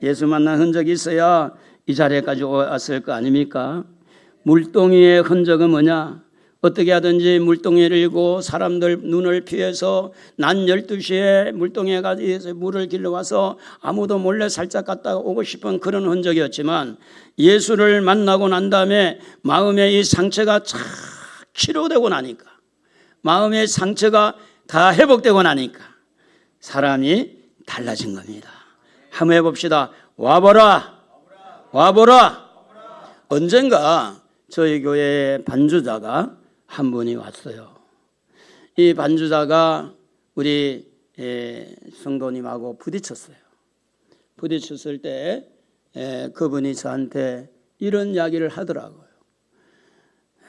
예수 만난 흔적이 있어야 이 자리에까지 왔을 거 아닙니까? 물동이의 흔적은 뭐냐? 어떻게 하든지 물동이를 일고 사람들 눈을 피해서 낮 12시에 물동이에 가서 물을 길러와서 아무도 몰래 살짝 갔다 오고 싶은 그런 흔적이었지만, 예수를 만나고 난 다음에 마음의 이 상처가 쫙 치료되고 나니까, 마음의 상처가 다 회복되고 나니까 사람이 달라진 겁니다. 한번 해봅시다. 와보라. 와보라. 언젠가 저희 교회에 반주자가 한 분이 왔어요. 이 반주자가 우리 성도님하고 부딪혔어요. 부딪혔을 때 그분이 저한테 이런 이야기를 하더라고요.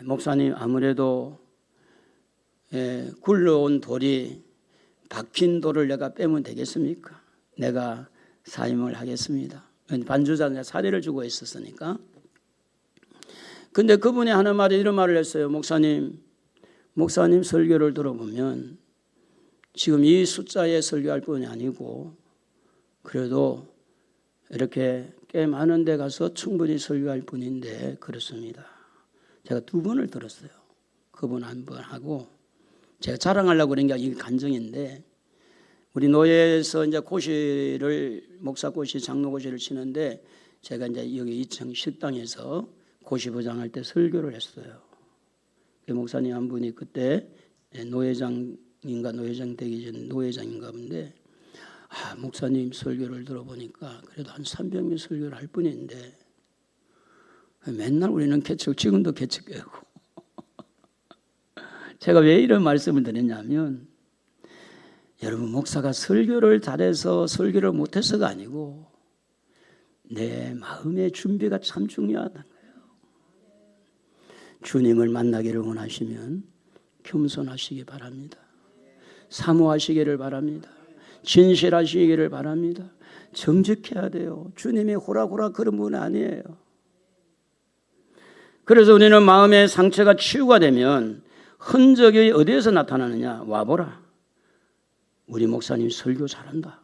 목사님, 아무래도 굴러온 돌이 박힌 돌을 내가 빼면 되겠습니까? 내가 사임을 하겠습니다. 반주자가 사례를 주고 있었으니까. 근데 그분이 하는 말이 이런 말을 했어요. 목사님 설교를 들어보면 지금 이 숫자에 설교할 뿐이 아니고 그래도 이렇게 꽤 많은 데 가서 충분히 설교할 뿐인데 그렇습니다. 제가 2번을 들었어요. 그분 한 번 하고, 제가 자랑하려고 그런 게 이게 간증인데, 우리 노예에서 이제 목사 고시, 장로 고시를 치는데 제가 이제 여기 2층 식당에서 고시부장할 때 설교를 했어요. 그 목사님 한 분이 그때 노회장인가 노회장 되기 전 노회장인가 본데, 목사님 설교를 들어보니까 그래도 한 300명 설교를 할 뿐인데 맨날 우리는 개척, 지금도 개척하고. 제가 왜 이런 말씀을 드렸냐면, 여러분, 목사가 설교를 잘해서 설교를 못해서가 아니고 내 마음의 준비가 참 중요하다는 거예요. 주님을 만나기를 원하시면 겸손하시기 바랍니다. 사모하시기를 바랍니다. 진실하시기를 바랍니다. 정직해야 돼요. 주님이 호락호락 그런 분 아니에요. 그래서 우리는 마음의 상처가 치유가 되면 흔적이 어디에서 나타나느냐? 와보라. 우리 목사님 설교 잘한다.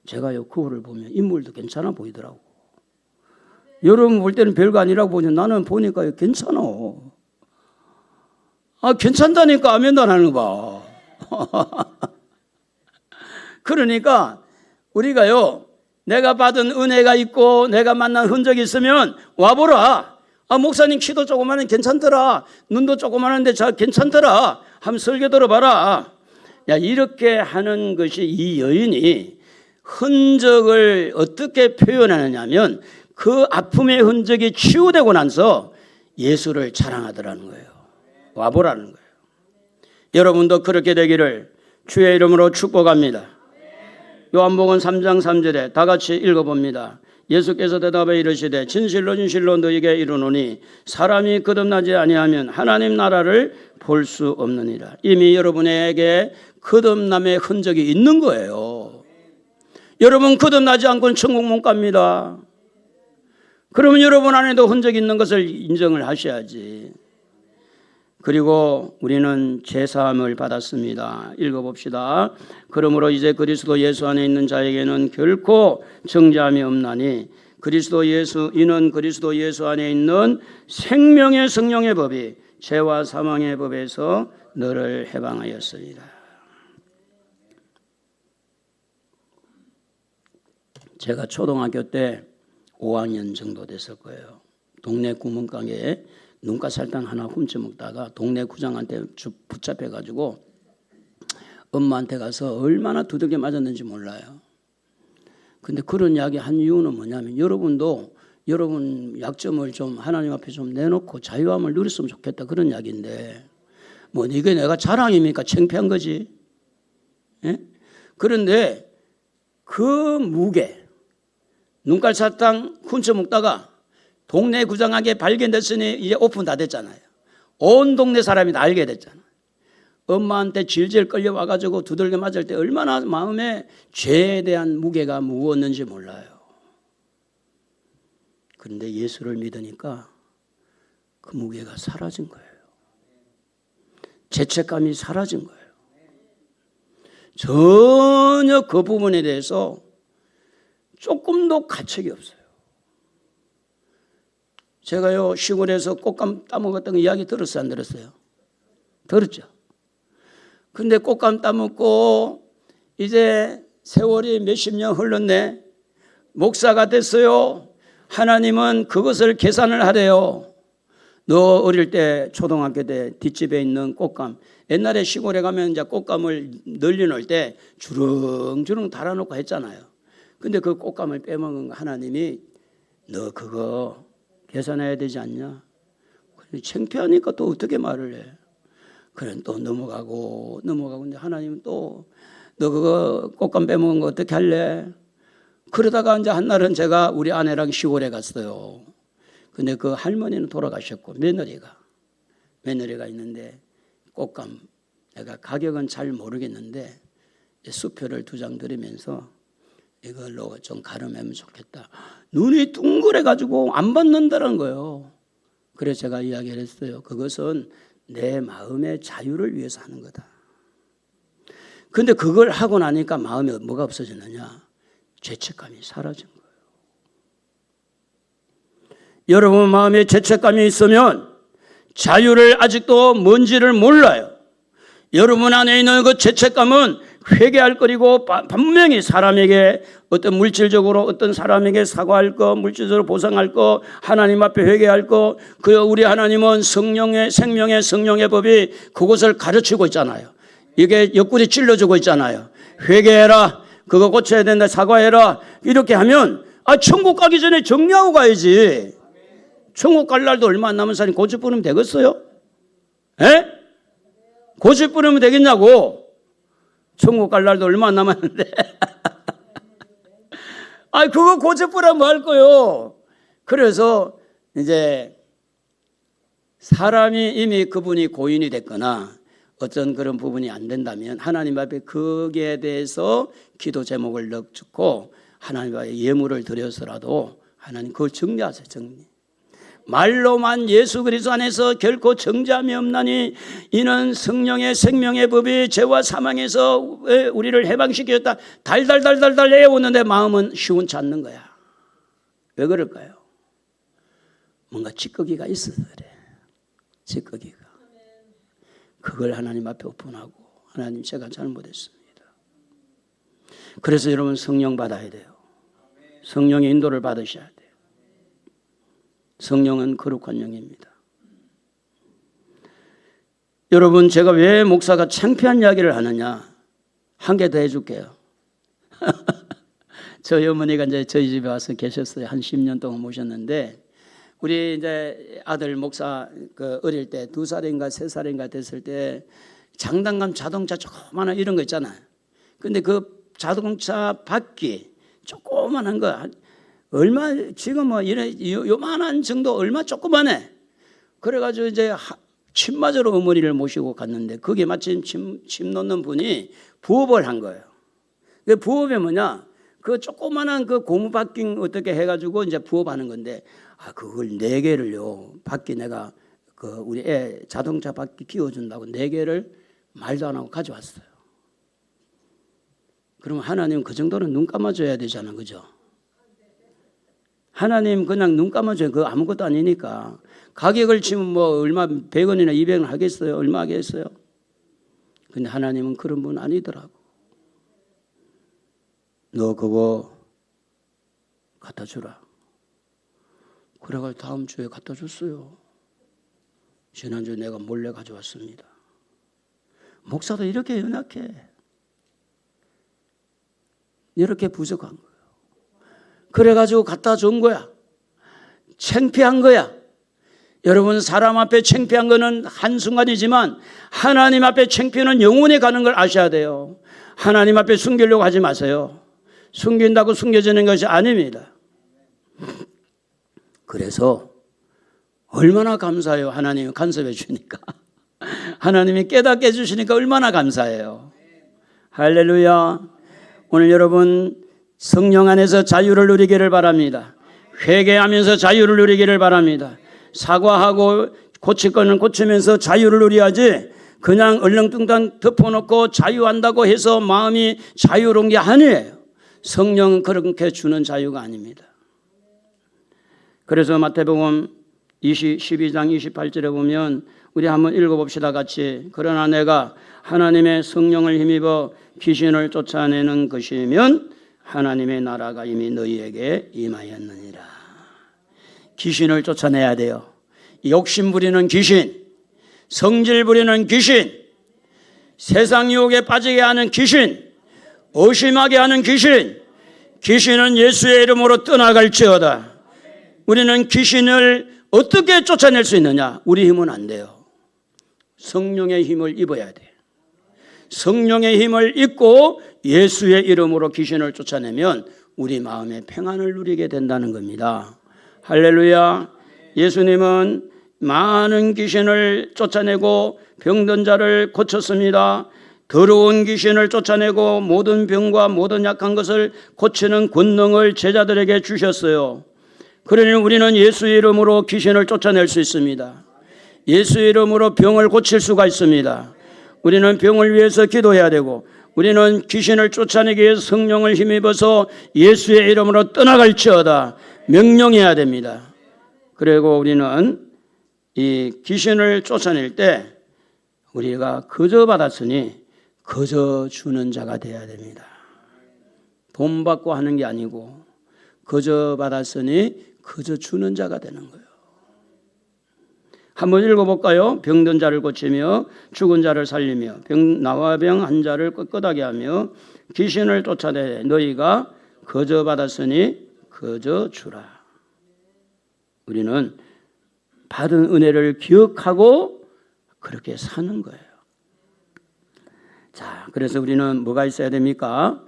제가요, 그거를 보면 인물도 괜찮아 보이더라고. 여러분 볼 때는 별거 아니라고 보면 나는 보니까 괜찮아. 괜찮다니까 아멘도 안 하는 거 봐. 그러니까 우리가요, 내가 받은 은혜가 있고 내가 만난 흔적이 있으면 와보라. 목사님 키도 조그마한 괜찮더라. 눈도 조그마한데 잘 괜찮더라. 한번 설교 들어봐라. 야, 이렇게 하는 것이 이 여인이 흔적을 어떻게 표현하느냐면 그 아픔의 흔적이 치유되고 나서 예수를 자랑하더라는 거예요. 와보라는 거예요. 여러분도 그렇게 되기를 주의 이름으로 축복합니다. 요한복음 3장 3절에 다 같이 읽어봅니다. 예수께서 대답해 이르시되 진실로 진실로 너희에게 이르노니 사람이 거듭나지 아니하면 하나님 나라를 볼 수 없느니라. 이미 여러분에게 거듭남의 흔적이 있는 거예요. 여러분 거듭나지 않고는 천국 못 갑니다. 그러면 여러분 안에도 흔적이 있는 것을 인정을 하셔야지. 그리고 우리는 죄사함을 받았습니다. 읽어봅시다. 그러므로 이제 그리스도 예수 안에 있는 자에게는 결코 정죄함이 없나니 이는 그리스도 예수 안에 있는 생명의 성령의 법이 죄와 사망의 법에서 너를 해방하였으리라. 제가 초등학교 때 5학년 정도 됐을 거예요. 동네 구멍가게에 눈가살탕 하나 훔쳐먹다가 동네 구장한테 붙잡혀가지고 엄마한테 가서 얼마나 두들겨 맞았는지 몰라요. 근데 그런 이야기 한 이유는 뭐냐면 여러분 약점을 좀 하나님 앞에 좀 내놓고 자유함을 누렸으면 좋겠다, 그런 이야기인데 뭐 이게 내가 자랑입니까? 창피한 거지. 예? 그런데 그 무게, 눈깔사탕 훔쳐먹다가 동네 구장하게 발견됐으니 이제 오픈 다 됐잖아요. 온 동네 사람이 다 알게 됐잖아요. 엄마한테 질질 끌려와가지고 두들겨 맞을 때 얼마나 마음에 죄에 대한 무게가 무거웠는지 몰라요. 그런데 예수를 믿으니까 그 무게가 사라진 거예요. 죄책감이 사라진 거예요. 전혀 그 부분에 대해서 조금도 가책이 없어요. 제가요, 시골에서 꽃감 따먹었던 이야기 들었어요, 안 들었어요? 들었죠? 근데 꽃감 따먹고 이제 세월이 몇십 년 흘렀네. 목사가 됐어요. 하나님은 그것을 계산을 하래요. 너 어릴 때 초등학교 때 뒷집에 있는 꽃감, 옛날에 시골에 가면 이제 꽃감을 널리 놓을 때 주렁주렁 달아놓고 했잖아요. 근데 그 꽃감을 빼먹은 하나님이 너 그거 계산해야 되지 않냐? 창피하니까 또 어떻게 말을 해? 그래 또 넘어가고 근데 하나님은 또 너 그거 꽃감 빼먹은 거 어떻게 할래? 그러다가 이제 한날은 제가 우리 아내랑 시골에 갔어요. 근데 그 할머니는 돌아가셨고 며느리가 있는데 꽃감, 내가 가격은 잘 모르겠는데 수표를 2장 드리면서 이걸로 좀 가름하면 좋겠다. 눈이 둥그래가지고 안 받는다는 거예요. 그래서 제가 이야기를 했어요. 그것은 내 마음의 자유를 위해서 하는 거다. 근데 그걸 하고 나니까 마음에 뭐가 없어졌느냐? 죄책감이 사라진 거예요. 여러분 마음에 죄책감이 있으면 자유를 아직도 뭔지를 몰라요. 여러분 안에 있는 그 죄책감은 회개할 거리고 분명히 사람에게 어떤 물질적으로 어떤 사람에게 사과할 거, 물질적으로 보상할 거, 하나님 앞에 회개할 거, 그 우리 하나님은 생명의 법이 그것을 가르치고 있잖아요. 이게 옆구리 찔러주고 있잖아요. 회개해라. 그거 고쳐야 된다. 사과해라. 이렇게 하면 천국 가기 전에 정리하고 가야지. 천국 갈 날도 얼마 안 남은 사람이 고집 부리면 되겠어요? 에? 고집 부리면 되겠냐고. 천국 갈 날도 얼마 안 남았는데. 그거 고집 부리면 뭐 할 거요? 그래서 이제 사람이 이미 그분이 고인이 됐거나 어떤 그런 부분이 안 된다면 하나님 앞에 거기에 대해서 기도 제목을 넣고 하나님 앞에 예물을 드려서라도 하나님 그걸 정리하세요. 정리. 말로만 예수 그리스도 안에서 결코 정죄함이 없나니 이는 성령의 생명의 법이 죄와 사망에서 우리를 해방시켰다. 달달달달달 애우는데 마음은 시원치 않는 거야. 왜 그럴까요? 뭔가 찌꺼기가 있어서 그래. 찌꺼기가. 그걸 하나님 앞에 오픈하고 하나님 제가 잘못했습니다. 그래서 여러분 성령 받아야 돼요. 성령의 인도를 받으셔야 돼요. 성령은 거룩한 영입니다. 여러분 제가 왜 목사가 창피한 이야기를 하느냐 한 개 더 해줄게요. 저희 어머니가 이제 저희 집에 와서 계셨어요. 한 10년 동안 모셨는데 우리 이제 아들 목사 어릴 때 2살인가 3살인가 됐을 때 장난감 자동차 조그마한 이런 거 있잖아요. 근데 그 자동차 바퀴 조그만한 거 얼마 지금 뭐 이런 요만한 정도 얼마 조그만해. 그래가지고 이제 침 맞으러 어머니를 모시고 갔는데 거기에 마침 침 놓는 분이 부업을 한 거예요. 그 부업이 뭐냐? 그 조그만한 그 고무 바퀴 어떻게 해가지고 이제 부업하는 건데 그걸 4개를요. 바퀴 내가 우리 애 자동차 바퀴 끼워준다고 4개를 말도 안 하고 가져왔어요. 그러면 하나님 그 정도는 눈 감아줘야 되잖아, 그죠? 하나님 그냥 눈 감아줘요. 그거 아무것도 아니니까. 가격을 치면 뭐 얼마 100원이나 200원 하겠어요? 얼마 하겠어요? 근데 하나님은 그런 분 아니더라고. 너 그거 갖다 주라. 그래가지고 다음 주에 갖다 줬어요. 지난주에 내가 몰래 가져왔습니다. 목사도 이렇게 연약해. 이렇게 부족한 거예요. 그래가지고 갖다 준 거야. 창피한 거야. 여러분 사람 앞에 창피한 거는 한순간이지만 하나님 앞에 창피는 영원히 가는 걸 아셔야 돼요. 하나님 앞에 숨기려고 하지 마세요. 숨긴다고 숨겨지는 것이 아닙니다. 그래서 얼마나 감사해요. 하나님이 간섭해 주니까. 하나님이 깨닫게 해주시니까 얼마나 감사해요. 할렐루야. 오늘 여러분 성령 안에서 자유를 누리기를 바랍니다. 회개하면서 자유를 누리기를 바랍니다. 사과하고 고칠 거는 고치면서 자유를 누려야지 그냥 얼렁뚱땅 덮어놓고 자유한다고 해서 마음이 자유로운 게 아니에요. 성령은 그렇게 주는 자유가 아닙니다. 그래서 마태복음 12장 28절에 보면 우리 한번 읽어봅시다 같이. 그러나 내가 하나님의 성령을 힘입어 귀신을 쫓아내는 것이면 하나님의 나라가 이미 너희에게 임하였느니라. 귀신을 쫓아내야 돼요. 욕심 부리는 귀신, 성질 부리는 귀신, 세상 유혹에 빠지게 하는 귀신, 의심하게 하는 귀신, 귀신은 예수의 이름으로 떠나갈지어다. 우리는 귀신을 어떻게 쫓아낼 수 있느냐? 우리 힘은 안 돼요. 성령의 힘을 입어야 돼. 성령의 힘을 입고 예수의 이름으로 귀신을 쫓아내면 우리 마음에 평안을 누리게 된다는 겁니다. 할렐루야. 예수님은 많은 귀신을 쫓아내고 병든 자를 고쳤습니다. 더러운 귀신을 쫓아내고 모든 병과 모든 약한 것을 고치는 권능을 제자들에게 주셨어요. 그러니 우리는 예수의 이름으로 귀신을 쫓아낼 수 있습니다. 예수의 이름으로 병을 고칠 수가 있습니다. 우리는 병을 위해서 기도해야 되고 우리는 귀신을 쫓아내기 위해서 성령을 힘입어서 예수의 이름으로 떠나갈지어다 명령해야 됩니다. 그리고 우리는 이 귀신을 쫓아낼 때 우리가 거저 받았으니 거저 주는 자가 되어야 됩니다. 돈 받고 하는 게 아니고 거저 받았으니 거저 주는 자가 되는 거예요. 한번 읽어볼까요? 병든 자를 고치며 죽은 자를 살리며 나와 병 한 자를 끗끗하게 하며 귀신을 쫓아내 너희가 거저 받았으니 거저 주라. 우리는 받은 은혜를 기억하고 그렇게 사는 거예요. 자, 그래서 우리는 뭐가 있어야 됩니까?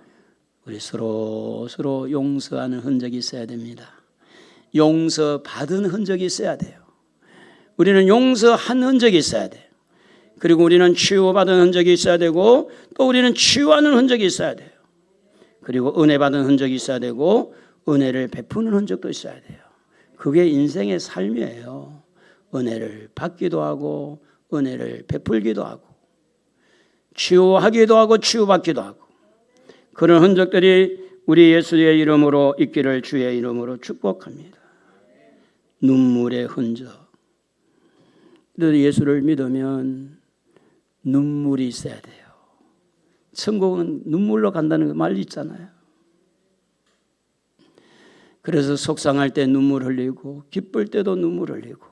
우리 서로 용서하는 흔적이 있어야 됩니다. 용서받은 흔적이 있어야 돼요. 우리는 용서한 흔적이 있어야 돼요. 그리고 우리는 치유받은 흔적이 있어야 되고 또 우리는 치유하는 흔적이 있어야 돼요. 그리고 은혜 받은 흔적이 있어야 되고 은혜를 베푸는 흔적도 있어야 돼요. 그게 인생의 삶이에요. 은혜를 받기도 하고 은혜를 베풀기도 하고 치유하기도 하고 치유받기도 하고 그런 흔적들이 우리 예수의 이름으로 있기를 주의 이름으로 축복합니다. 눈물의 흔적. 예수를 믿으면 눈물이 있어야 돼요. 천국은 눈물로 간다는 말 있잖아요. 그래서 속상할 때 눈물 흘리고 기쁠 때도 눈물 흘리고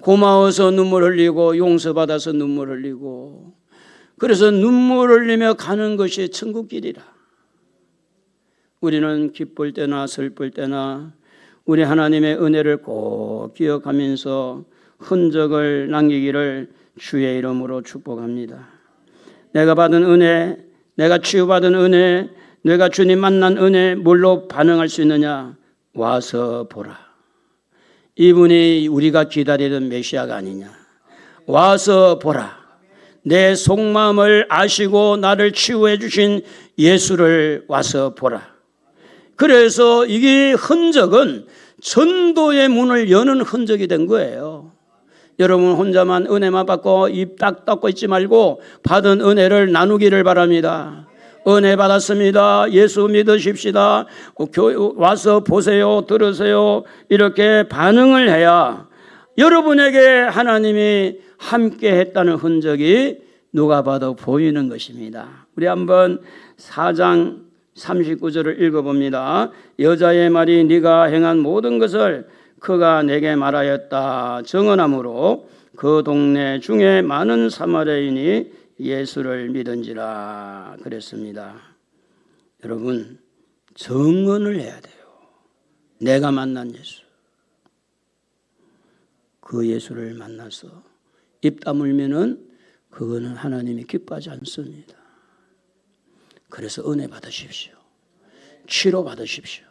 고마워서 눈물 흘리고 용서받아서 눈물 흘리고 그래서 눈물 흘리며 가는 것이 천국길이라. 우리는 기쁠 때나 슬플 때나 우리 하나님의 은혜를 꼭 기억하면서 흔적을 남기기를 주의 이름으로 축복합니다. 내가 받은 은혜, 내가 치유받은 은혜, 내가 주님 만난 은혜 뭘로 반응할 수 있느냐? 와서 보라. 이분이 우리가 기다리던 메시아가 아니냐. 와서 보라. 내 속마음을 아시고 나를 치유해 주신 예수를 와서 보라. 그래서 이게 흔적은 전도의 문을 여는 흔적이 된 거예요. 여러분 혼자만 은혜만 받고 입 딱 닫고 있지 말고 받은 은혜를 나누기를 바랍니다. 은혜 받았습니다. 예수 믿으십시다. 와서 보세요. 들으세요. 이렇게 반응을 해야 여러분에게 하나님이 함께 했다는 흔적이 누가 봐도 보이는 것입니다. 우리 한번 4장 39절을 읽어봅니다. 여자의 말이 네가 행한 모든 것을 그가 내게 말하였다 증언하므로 그 동네 중에 많은 사마리아인이 예수를 믿은지라 그랬습니다. 여러분 증언을 해야 돼요. 내가 만난 예수, 그 예수를 만나서 입 다물면은 그거는 하나님이 기뻐하지 않습니다. 그래서 은혜 받으십시오. 치료 받으십시오.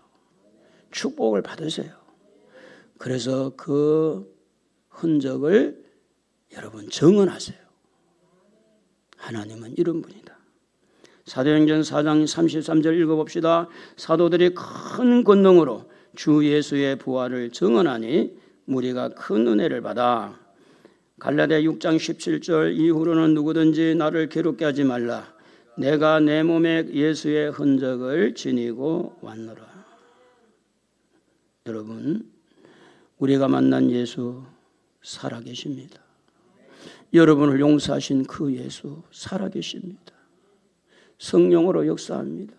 축복을 받으세요. 그래서 그 흔적을 여러분 증언하세요. 하나님은 이런 분이다. 사도행전 4장 33절 읽어봅시다. 사도들이 큰 권능으로 주 예수의 부활을 증언하니 무리가 큰 은혜를 받아. 갈라디아 6장 17절 이후로는 누구든지 나를 괴롭게 하지 말라. 내가 내 몸에 예수의 흔적을 지니고 왔노라. 여러분 우리가 만난 예수 살아계십니다. 여러분을 용서하신 그 예수 살아계십니다. 성령으로 역사합니다.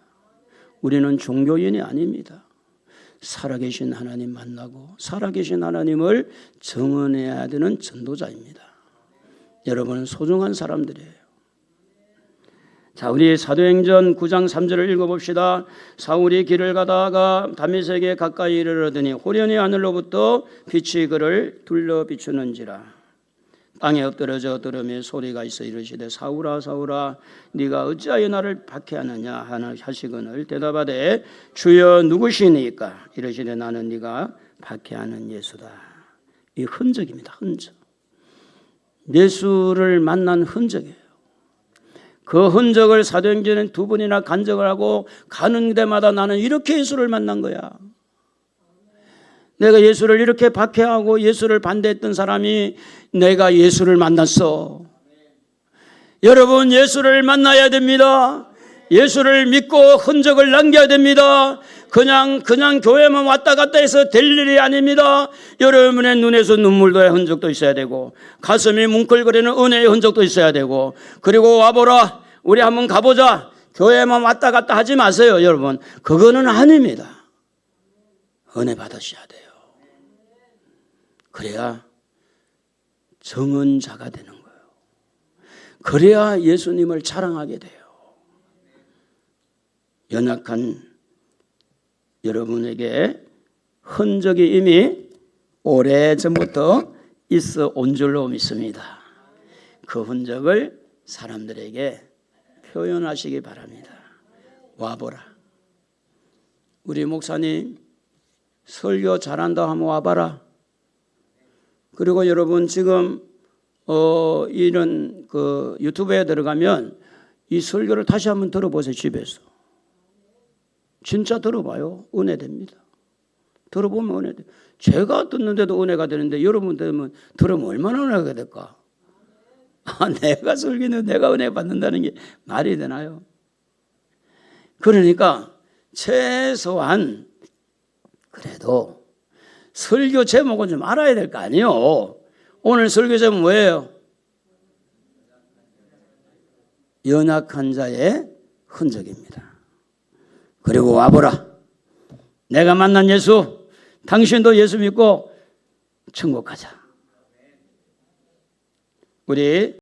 우리는 종교인이 아닙니다. 살아계신 하나님 만나고 살아계신 하나님을 증언해야 되는 전도자입니다. 여러분은 소중한 사람들이에요. 자, 우리 사도행전 9장 3절을 읽어봅시다. 사울이 길을 가다가 다메섹에 가까이 이르러더니 호련히 하늘로부터 빛이 그를 둘러 비추는지라. 땅에 엎드러져 들으며 소리가 있어 이르시되 사울아 사울아 네가 어찌하여 나를 박해하느냐 하시거늘 대답하되 주여 누구시니까 이르시되 나는 네가 박해하는 예수다. 이 흔적입니다. 흔적. 예수를 만난 흔적이에요. 그 흔적을 사도행전에 2번이나 간증을 하고 가는 데마다 나는 이렇게 예수를 만난 거야. 내가 예수를 이렇게 박해하고 예수를 반대했던 사람이 내가 예수를 만났어. 여러분 예수를 만나야 됩니다. 예수를 믿고 흔적을 남겨야 됩니다. 그냥 교회만 왔다 갔다 해서 될 일이 아닙니다. 여러분의 눈에서 눈물도의 흔적도 있어야 되고 가슴이 뭉클거리는 은혜의 흔적도 있어야 되고 그리고 와보라 우리 한번 가보자 교회만 왔다 갔다 하지 마세요. 여러분 그거는 아닙니다. 은혜 받으셔야 돼요. 그래야 정언자가 되는 거예요. 그래야 예수님을 자랑하게 돼요. 연약한 여러분에게 흔적이 이미 오래전부터 있어 온 줄로 믿습니다. 그 흔적을 사람들에게 표현하시기 바랍니다. 와보라. 우리 목사님 설교 잘한다 하면 와봐라. 그리고 여러분 지금 이런 그 유튜브에 들어가면 이 설교를 다시 한번 들어보세요. 집에서 진짜 들어봐요. 은혜됩니다. 들어보면 은혜돼. 제가 듣는데도 은혜가 되는데 여러분 들으면 얼마나 은혜가 될까? 내가 설교는 내가 은혜 받는다는 게 말이 되나요? 그러니까 최소한 그래도 설교 제목은 좀 알아야 될 거 아니에요. 오늘 설교 제목 뭐예요? 연약한 자의 흔적입니다. 그리고 와보라. 내가 만난 예수, 당신도 예수 믿고 천국 가자. 우리